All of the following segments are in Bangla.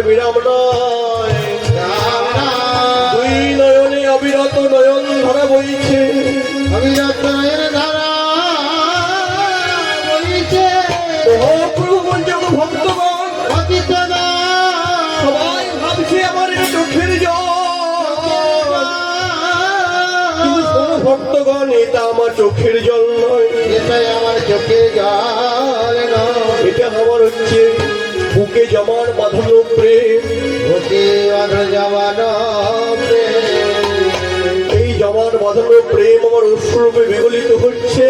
বিরাম নয়, দুই নয়নে অবিরত নয়ন ধারা বইছে, অবিরত নয়ন ধারা বইছে। মহাপ্রভু পঞ্চম ভক্তগণ পতিতগণ সবাই ভাবছে আমার এই চোখের জল, কিন্তু শোনো ভক্তগণ, এটা আমার চোখের জল নয়, এটাই আমার চোখের জল নয়, এটা আমার হচ্ছে বুকে জমার বাঁধানো প্রেম। বুকে বাঁধা জমানো প্রেম। এই জমার বাঁধানো প্রেম আমার অশ্রুরূপে বিগলিত হচ্ছে।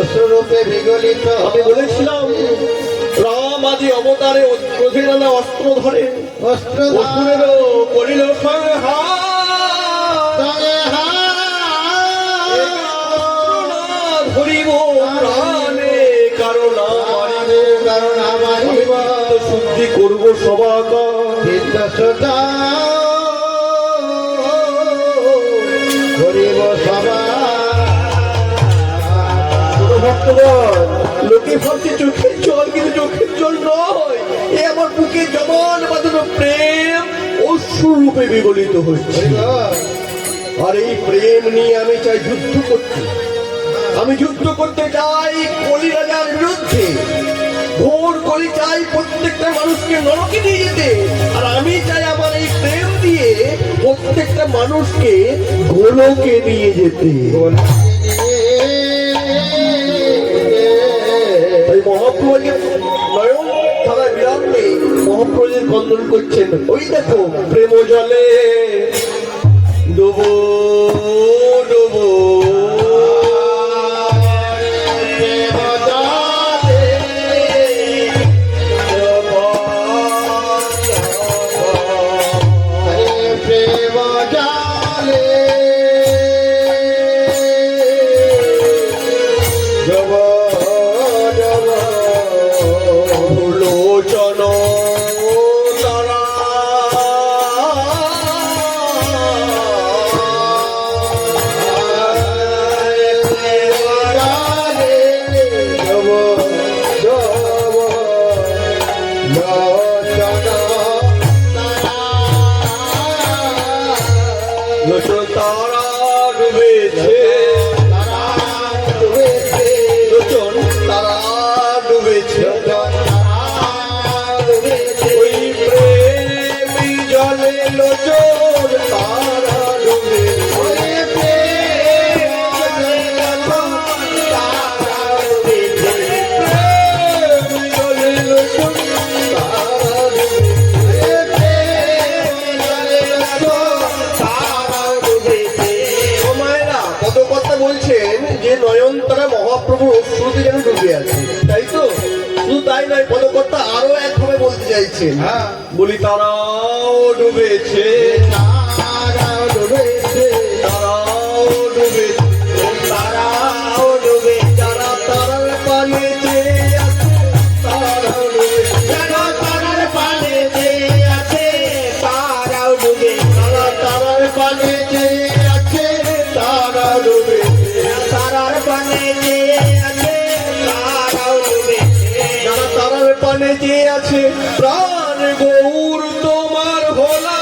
অশ্রুরূপে বিগলিত। আমি বলেছিলাম রাম আদি অবতারে ক্রোধের আনা অস্ত্র ধরে অস্ত্র অসুরেরও করিল সংহার। ধরিব প্রাণে কারণ আমার শুদ্ধি করব সবাকার। গরিব সভা ভক্তগণ, লোকে ভাবছে চোখের জল, কিন্তু চোখের জল নয়, এ আমার বুকে জমান বাঁধানো প্রেম অশ্রুরূপে বিগলিত হচ্ছে। আর এই প্রেম নিয়ে আমি চাই যুদ্ধ করতে, আমি যুদ্ধ করতে চাই কলি রাজার বিরুদ্ধে। ঘোর কলি চাই প্রত্যেকটা মানুষকে নরকে নিয়ে যেতে, আর আমি চাই আমার এই প্রেম দিয়ে প্রত্যেকটা মানুষকে গোলকে নিয়ে যেতে। তাই মহাপ্রভুকে নয়ন ধারা বিরাম নেই, মহাপ্রভুদের বন্দন করছেন। ওই দেখো প্রেম জলে ডুবো ডুবো, তারা ডুবেছে, লোচন তারা ডুবেছে, ওই প্রেমী জলে লোচন তারা ডুবেছে, প্রেমী জলে লোচন তারা বলছেন যে নয়নতারা মহাপ্রভুর অশ্রুতে যেন ডুবে আছে, তাই তো? শুধু তাই নয়, পদকর্তা আরো একভাবে বলতে চাইছেন, বলি তারাও ডুবেছে, তারাও ডুবেছে, তারাও ডুবে, তারাও ডুবে, যারা তারার পানে চেয়ে আছে তারাও ডুবে, যারা তারার পানে চেয়ে আছে তারাও ডুবে, যারা তারার পানে চেয়ে আছে তারাও ডুবে, তারার পানে চেয়ে আছে তারাও ডুবে, যারা তারার পানে চেয়ে আছে প্রাণ গৌর তোমার ভোলা